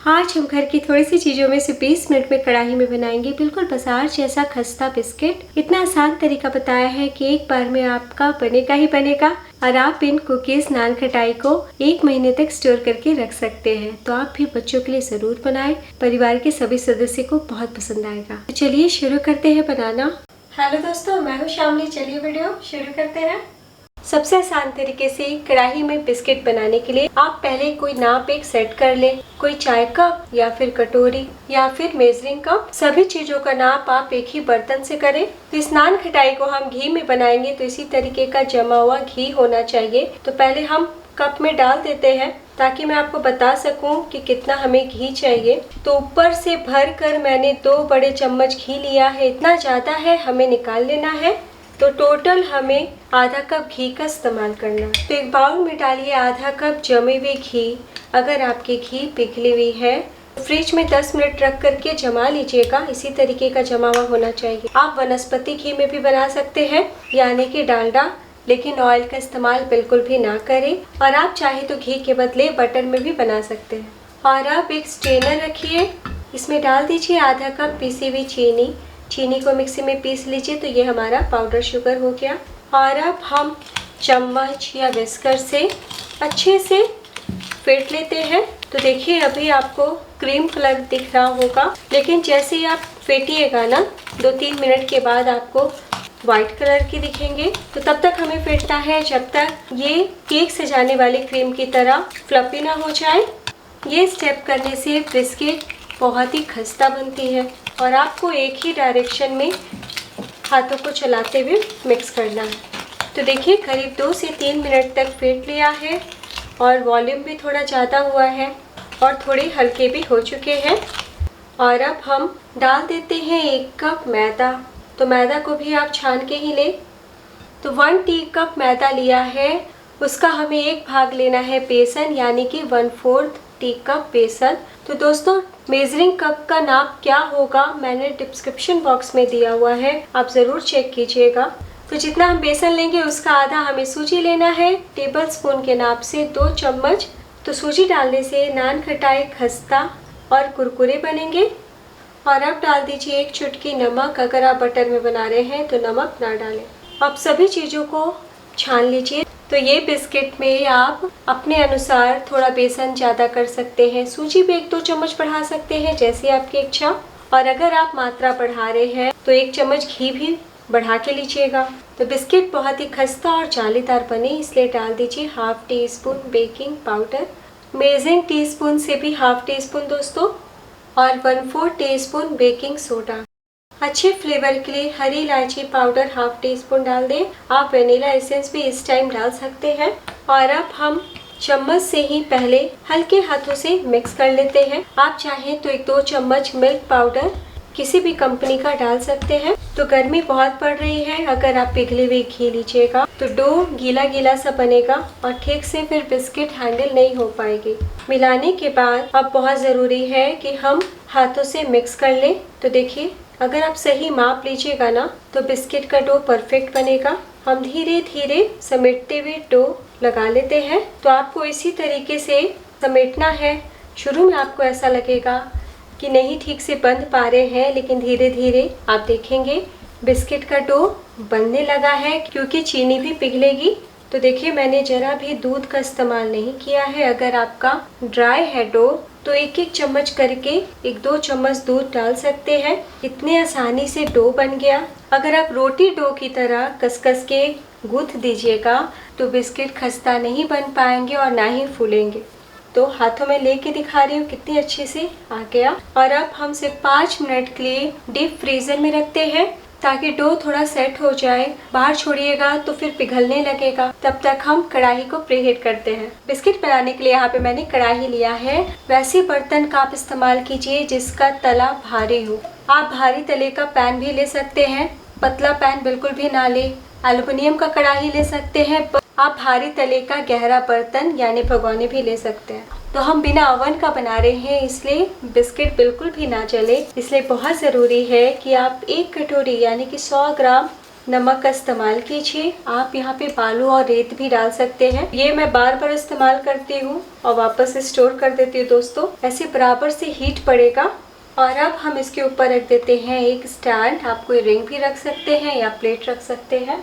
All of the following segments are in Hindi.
आज हम घर की थोड़ी सी चीज़ों में से 20 मिनट में कढ़ाई में बनाएंगे बिल्कुल बाजार जैसा खस्ता बिस्किट। इतना आसान तरीका बताया है कि एक बार में आपका बनेगा ही बनेगा और आप इन कुकीज़ नान खटाई को 1 महीने तक स्टोर करके रख सकते हैं। तो आप भी बच्चों के लिए ज़रूर बनाएं, परिवार के सभी सदस्य को बहुत पसंद आएगा। तो चलिए शुरू करते हैं बनाना। हेलो दोस्तों, मैं हूँ शामली। चलिए वीडियो शुरू करते हैं। सबसे आसान तरीके से कढ़ाई में बिस्किट बनाने के लिए आप पहले कोई नाप एक सेट कर लें। कोई चाय कप या फिर कटोरी या फिर मेजरिंग कप, सभी चीजों का नाप आप एक ही बर्तन से करें। तो इस नान खटाई को हम घी में बनाएंगे तो इसी तरीके का जमा हुआ घी होना चाहिए। तो पहले हम कप में डाल देते हैं ताकि मैं आपको बता सकूं कि कितना हमें घी चाहिए। तो ऊपर से भर कर मैंने 2 बड़े चम्मच घी लिया है। इतना ज्यादा है, हमें निकाल लेना है। तो टोटल हमें आधा कप घी का इस्तेमाल करना है। तो एक बाउल में डालिए आधा कप जमे हुए घी। अगर आपकी घी पिघली हुई है तो फ्रिज में 10 मिनट रख करके जमा लीजिएगा। इसी तरीके का जमा हुआ होना चाहिए। आप वनस्पति घी में भी बना सकते हैं यानी कि डालडा, लेकिन ऑयल का इस्तेमाल बिल्कुल भी ना करें। और आप चाहे तो घी के बदले बटर में भी बना सकते हैं। और अब एक स्ट्रेनर रखिए, इसमें डाल दीजिए आधा कप पीसी हुई चीनी। चीनी को मिक्सी में पीस लीजिए। तो ये हमारा पाउडर शुगर हो गया। और अब हम चम्मच या विस्कर से अच्छे से फेंट लेते हैं। तो देखिए अभी आपको क्रीम कलर दिख रहा होगा, लेकिन जैसे ही आप फेंटिएगा ना 2-3 मिनट के बाद आपको वाइट कलर की दिखेंगे। तो तब तक हमें फेंटना है जब तक ये केक सजाने वाली क्रीम की तरह फ्लफी ना हो जाए। ये स्टेप करने से बिस्किट बहुत ही खस्ता बनती है और आपको एक ही डायरेक्शन में हाथों को चलाते हुए मिक्स करना है। तो देखिए करीब 2 से 3 मिनट तक फेंट लिया है और वॉल्यूम भी थोड़ा ज़्यादा हुआ है और थोड़े हल्के भी हो चुके हैं। और अब हम डाल देते हैं 1 कप मैदा। तो मैदा को भी आप छान के ही लें। तो 1 टी कप मैदा लिया है, उसका हमें 1 भाग लेना है बेसन यानी कि 1/4 टी कप बेसन। तो दोस्तों मेजरिंग कप का नाप क्या होगा मैंने डिस्क्रिप्शन बॉक्स में दिया हुआ है, आप ज़रूर चेक कीजिएगा। तो जितना हम बेसन लेंगे उसका आधा हमें सूजी लेना है। टेबल स्पून के नाप से 2 चम्मच। तो सूजी डालने से नान खटाई खस्ता और कुरकुरे बनेंगे। और अब डाल दीजिए 1 चुटकी नमक। अगर आप बटर में बना रहे हैं तो नमक ना डालें। अब सभी चीज़ों को छान लीजिए। तो ये बिस्किट में आप अपने अनुसार थोड़ा बेसन ज़्यादा कर सकते हैं, सूजी भी 1-2 चम्मच बढ़ा सकते हैं जैसी आपकी इच्छा। और अगर आप मात्रा बढ़ा रहे हैं तो 1 चम्मच घी भी बढ़ा के लीजिएगा। तो बिस्किट बहुत ही खस्ता और जालीदार बने, इसलिए डाल दीजिए 1/2 tea spoon baking powder. Measuring teaspoon से भी 1/2 टी स्पून दोस्तों। और 1/4 टी स्पून बेकिंग सोडा। अच्छे फ्लेवर के लिए हरी इलायची पाउडर 1/2 टी स्पून डाल दें। आप वनीला एसेंस भी इस टाइम डाल सकते हैं। और अब हम चम्मच से ही पहले हल्के हाथों से मिक्स कर लेते हैं। आप चाहें तो 1-2 चम्मच मिल्क पाउडर किसी भी कंपनी का डाल सकते हैं। तो गर्मी बहुत पड़ रही है, अगर आप पिघले हुए घी लीजिएगा तो डो गीला गीला सा बनेगा और ठीक से फिर बिस्किट हैंडल नहीं हो पाएगी। मिलाने के बाद अब बहुत ज़रूरी है कि हम हाथों से मिक्स कर लें। तो देखिए अगर आप सही माप लीजिएगा ना तो बिस्किट का डो परफेक्ट बनेगा। हम धीरे धीरे समेटते हुए डो लगा लेते हैं। तो आपको इसी तरीके से समेटना है। शुरू में आपको ऐसा लगेगा कि नहीं ठीक से बंध पा रहे हैं, लेकिन धीरे धीरे आप देखेंगे बिस्किट का डो बनने लगा है क्योंकि चीनी भी पिघलेगी। तो देखिए मैंने जरा भी दूध का इस्तेमाल नहीं किया है। अगर आपका ड्राई है डो तो 1-1 चम्मच करके 1-2 चम्मच दूध डाल सकते हैं। इतने आसानी से डो बन गया। अगर आप रोटी डो की तरह कस-कस के गूंथ दीजिएगा तो बिस्किट खस्ता नहीं बन पाएंगे और ना ही फूलेंगे। तो हाथों में लेके दिखा रही हूँ कितनी अच्छे से आ गया। और अब हम सिर्फ 5 मिनट के लिए डीप फ्रीजर में रखते हैं ताकि डो थोड़ा सेट हो जाए। बाहर छोड़िएगा तो फिर पिघलने लगेगा। तब तक हम कढ़ाई को प्रीहीट करते हैं। बिस्किट बनाने के लिए यहाँ पे मैंने कढ़ाई लिया है। वैसे बर्तन का आप इस्तेमाल कीजिए जिसका तला भारी हो। आप भारी तले का पैन भी ले सकते हैं, पतला पैन बिल्कुल भी ना ले। एल्युमिनियम का कढ़ाई ले सकते हैं। आप भारी तले का गहरा बर्तन यानी भगोने भी ले सकते हैं। तो हम बिना ओवन का बना रहे हैं इसलिए बिस्किट बिल्कुल भी ना जले। इसलिए बहुत ज़रूरी है कि आप 1 कटोरी यानी कि 100 ग्राम नमक का इस्तेमाल कीजिए। आप यहाँ पे बालू और रेत भी डाल सकते हैं। ये मैं बार बार इस्तेमाल करती हूँ और वापस स्टोर कर देती हूँ दोस्तों। ऐसे बराबर से हीट पड़ेगा। और अब हम इसके ऊपर रख देते हैं एक स्टैंड। आप कोई रिंग भी रख सकते हैं या प्लेट रख सकते हैं।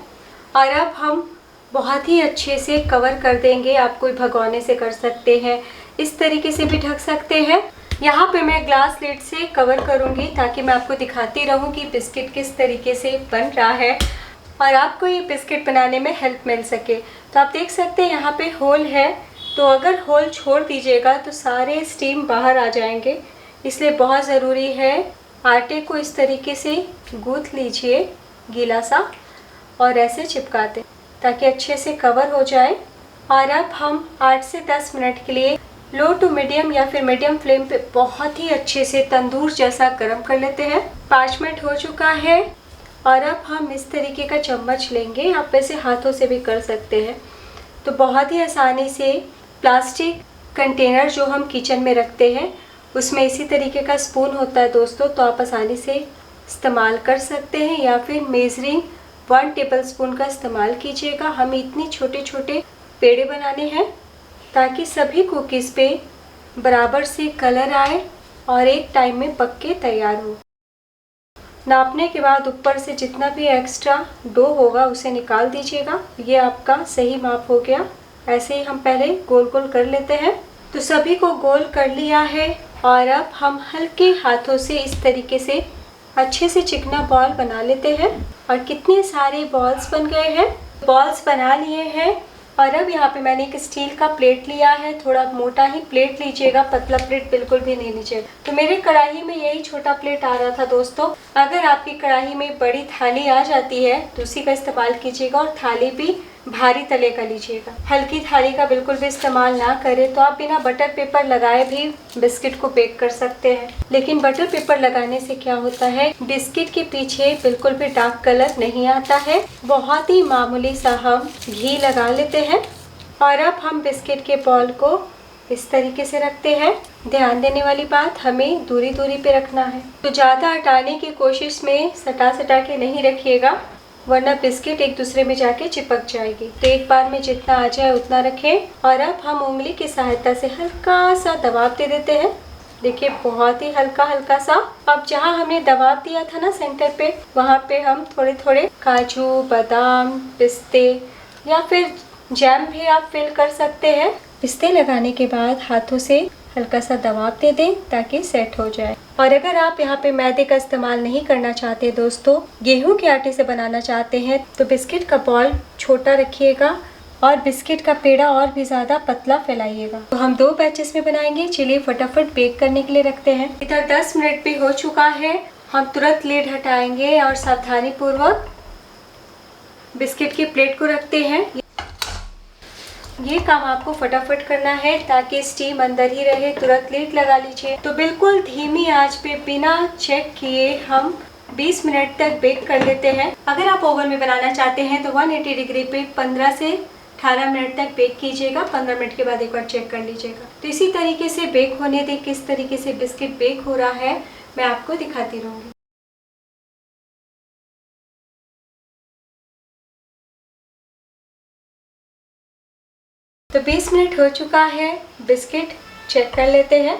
और अब हम बहुत ही अच्छे से कवर कर देंगे। आप कोई भगोने से कर सकते हैं, इस तरीके से भी ढक सकते हैं। यहाँ पे मैं ग्लास लिड से कवर करूँगी ताकि मैं आपको दिखाती रहूँ कि बिस्किट किस तरीके से बन रहा है और आपको ये बिस्किट बनाने में हेल्प मिल सके। तो आप देख सकते हैं यहाँ पे होल है, तो अगर होल छोड़ दीजिएगा तो सारे स्टीम बाहर आ जाएंगे। इसलिए बहुत ज़रूरी है आटे को इस तरीके से गूँथ लीजिए गीला सा और ऐसे चिपका दें ताकि अच्छे से कवर हो जाए। और अब हम 8 से 10 मिनट के लिए लो टू मीडियम या फिर मीडियम फ्लेम पे बहुत ही अच्छे से तंदूर जैसा गर्म कर लेते हैं। 5 मिनट हो चुका है और अब हम इस तरीके का चम्मच लेंगे। आप वैसे हाथों से भी कर सकते हैं। तो बहुत ही आसानी से प्लास्टिक कंटेनर जो हम किचन में रखते हैं उसमें इसी तरीके का स्पून होता है दोस्तों, तो आप आसानी से इस्तेमाल कर सकते हैं या फिर मेजरिंग 1 टेबलस्पून का इस्तेमाल कीजिएगा। हमें इतने छोटे छोटे पेड़े बनाने हैं ताकि सभी कुकीज़ पे बराबर से कलर आए और एक टाइम में पक के तैयार हो। नापने के बाद ऊपर से जितना भी एक्स्ट्रा डो होगा उसे निकाल दीजिएगा। ये आपका सही माप हो गया। ऐसे ही हम पहले गोल गोल कर लेते हैं। तो सभी को गोल कर लिया है और अब हम हल्के हाथों से इस तरीके से अच्छे से चिकना बॉल बना लेते हैं। और कितने सारे बॉल्स बन गए हैं। बॉल्स बना लिए हैं और अब यहाँ पे मैंने एक स्टील का प्लेट लिया है। थोड़ा मोटा ही प्लेट लीजिएगा, पतला प्लेट बिल्कुल भी नहीं लीजिएगा। तो मेरे कढ़ाई में यही छोटा प्लेट आ रहा था दोस्तों। अगर आपकी कढ़ाई में बड़ी थाली आ जाती है तो उसी का इस्तेमाल कीजिएगा और थाली भी भारी तले का लीजिएगा। हल्की थाली का बिल्कुल भी इस्तेमाल ना करें। तो आप बिना बटर पेपर लगाए भी बिस्किट को बेक कर सकते हैं, लेकिन बटर पेपर लगाने से क्या होता है, बिस्किट के पीछे बिल्कुल भी डार्क कलर नहीं आता है। बहुत ही मामूली सा हम घी लगा लेते हैं और अब हम बिस्किट के बॉल को इस तरीके से रखते हैं। ध्यान देने वाली बात, हमें दूरी दूरी पे रखना है। तो ज़्यादा हटाने की कोशिश में सटा सटा के नहीं रखिएगा, वरना बिस्किट एक दूसरे में जाके चिपक जाएगी। तो एक बार में जितना आ जाए उतना रखें। और अब हम उंगली की सहायता से हल्का सा दबाव दे देते हैं। देखिए बहुत ही हल्का हल्का सा। अब जहाँ हमने दबाव दिया था ना सेंटर पे, वहाँ पे हम थोड़े थोड़े काजू, बादाम, पिस्ते या फिर जैम भी आप फिल कर सकते हैं। पिस्ते लगाने के बाद हाथों से हल्का सा दबाव दे दें ताकि सेट हो जाए। और अगर आप यहाँ पे मैदे का इस्तेमाल नहीं करना चाहते दोस्तों, गेहूं के आटे से बनाना चाहते हैं, तो बिस्किट का बॉल छोटा रखिएगा और बिस्किट का पेड़ा और भी ज़्यादा पतला फैलाइएगा। तो हम 2 बैचेस में बनाएंगे। चलिए फटाफट बेक करने के लिए रखते हैं। इधर 10 मिनट भी हो चुका है। हम तुरंत लीड हटाएंगे और सावधानी पूर्वक बिस्किट की प्लेट को रखते हैं। ये काम आपको फटाफट करना है ताकि स्टीम अंदर ही रहे। तुरंत लीड लगा लीजिए। तो बिल्कुल धीमी आंच पे बिना चेक किए हम 20 मिनट तक बेक कर लेते हैं। अगर आप ओवन में बनाना चाहते हैं तो 180 डिग्री पे 15 से 18 मिनट तक बेक कीजिएगा। 15 मिनट के बाद एक बार चेक कर लीजिएगा। तो इसी तरीके से बेक होने दें। किस तरीके से बिस्किट बेक हो रहा है मैं आपको दिखाती रहूँगी। तो 20 मिनट हो चुका है। बिस्किट चेक कर लेते हैं।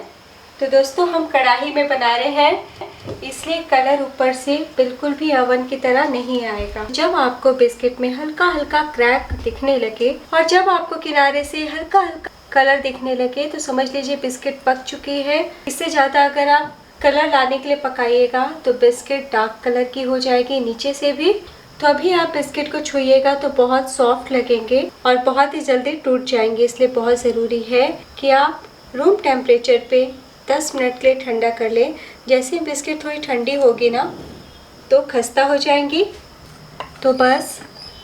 तो दोस्तों हम कढ़ाई में बना रहे हैं, इसलिए कलर ऊपर से बिल्कुल भी ओवन की तरह नहीं आएगा। जब आपको बिस्किट में हल्का हल्का क्रैक दिखने लगे और जब आपको किनारे से हल्का हल्का कलर दिखने लगे तो समझ लीजिए बिस्किट पक चुकी है। इससे ज़्यादा अगर आप कलर लाने के लिए पकाइएगा तो बिस्किट डार्क कलर की हो जाएगी नीचे से भी। तो अभी आप बिस्किट को छुइएगा तो बहुत सॉफ्ट लगेंगे और बहुत ही जल्दी टूट जाएंगे। इसलिए बहुत ज़रूरी है कि आप रूम टेम्परेचर पे 10 मिनट के लिए ठंडा कर लें। जैसे ही बिस्किट थोड़ी ठंडी होगी ना तो खस्ता हो जाएंगी। तो बस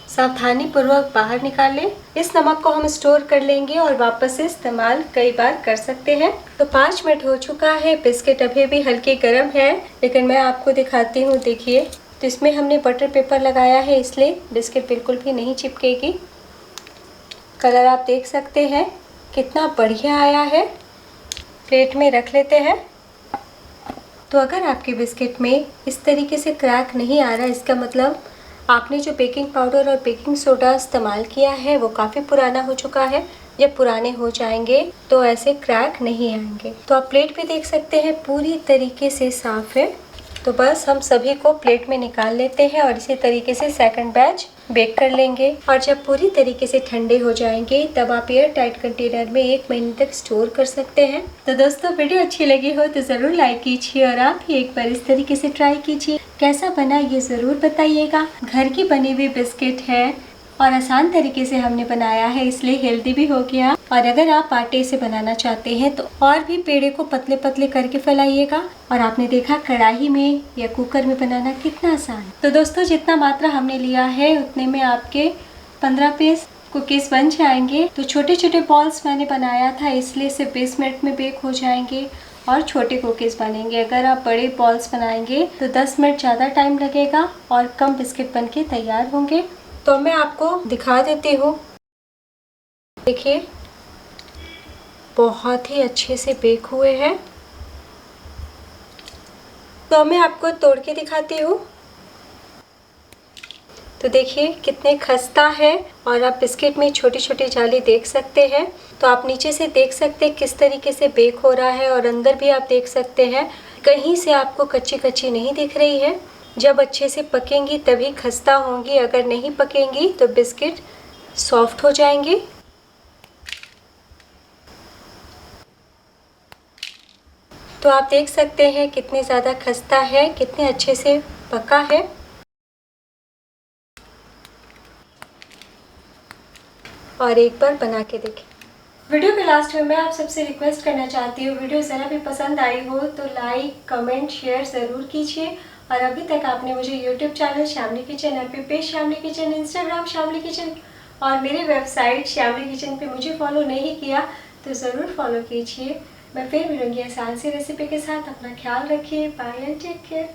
सावधानी पूर्वक बाहर निकाल लें। इस नमक को हम स्टोर कर लेंगे और वापस से इस्तेमाल कई बार कर सकते हैं। तो 5 मिनट हो चुका है। बिस्किट अभी भी हल्के गर्म है, लेकिन मैं आपको दिखाती हूँ। देखिए, तो इसमें हमने बटर पेपर लगाया है, इसलिए बिस्किट बिल्कुल भी नहीं चिपकेगी। कलर आप देख सकते हैं कितना बढ़िया आया है। प्लेट में रख लेते हैं। तो अगर आपके बिस्किट में इस तरीके से क्रैक नहीं आ रहा, इसका मतलब आपने जो बेकिंग पाउडर और बेकिंग सोडा इस्तेमाल किया है वो काफ़ी पुराना हो चुका है। जब पुराने हो जाएंगे तो ऐसे क्रैक नहीं आएंगे। तो आप प्लेट पे देख सकते हैं पूरी तरीके से साफ़ है। तो बस हम सभी को प्लेट में निकाल लेते हैं और इसी तरीके से सेकंड बैच बेक कर लेंगे। और जब पूरी तरीके से ठंडे हो जाएंगे तब आप एयर टाइट कंटेनर में 1 महीने तक स्टोर कर सकते हैं। तो दोस्तों वीडियो अच्छी लगी हो तो ज़रूर लाइक कीजिए और आप भी एक बार इस तरीके से ट्राई कीजिए। कैसा बना ये ज़रूर बताइएगा। घर की बनी हुई बिस्किट है और आसान तरीके से हमने बनाया है, इसलिए हेल्दी भी हो गया। और अगर आप आटे से बनाना चाहते हैं तो और भी पेड़े को पतले पतले करके फैलाइएगा। और आपने देखा कढ़ाई में या कुकर में बनाना कितना आसान। तो दोस्तों जितना मात्रा हमने लिया है उतने में आपके 15 पीस कुकीज़ बन जाएंगे। तो छोटे छोटे बॉल्स मैंने बनाया था, इसलिए सिर्फ 20 मिनट में बेक हो जाएंगे और छोटे कुकीज़ बनेंगे। अगर आप बड़े बॉल्स बनाएंगे तो 10 मिनट ज़्यादा टाइम लगेगा और कम बिस्किट बन के तैयार होंगे। तो मैं आपको दिखा देती हूँ। देखिए बहुत ही अच्छे से बेक हुए हैं। तो मैं आपको तोड़ के दिखाती हूँ। तो देखिए कितने खस्ता है और आप बिस्किट में छोटी छोटी जाली देख सकते हैं। तो आप नीचे से देख सकते हैं किस तरीके से बेक हो रहा है और अंदर भी आप देख सकते हैं कहीं से आपको कच्ची कच्ची नहीं दिख रही है। जब अच्छे से पकेंगी तभी खस्ता होंगी, अगर नहीं पकेंगी तो बिस्किट सॉफ्ट हो जाएंगी। तो आप देख सकते हैं कितने ज़्यादा खस्ता है, कितने अच्छे से पका है। और एक बार बना के देखें। वीडियो के लास्ट में मैं आप सबसे रिक्वेस्ट करना चाहती हूँ, वीडियो ज़रा भी पसंद आई हो तो लाइक कमेंट शेयर ज़रूर कीजिए। और अभी तक आपने मुझे यूट्यूब चैनल श्यामली किचन, एफबी पेज श्यामली किचन, इंस्टाग्राम श्यामली किचन और मेरी वेबसाइट श्यामली किचन पे मुझे फॉलो नहीं किया तो ज़रूर फॉलो कीजिए। मैं फिर मिलूंगी आसान सी रेसिपी के साथ। अपना ख्याल रखिए। Bye and take care.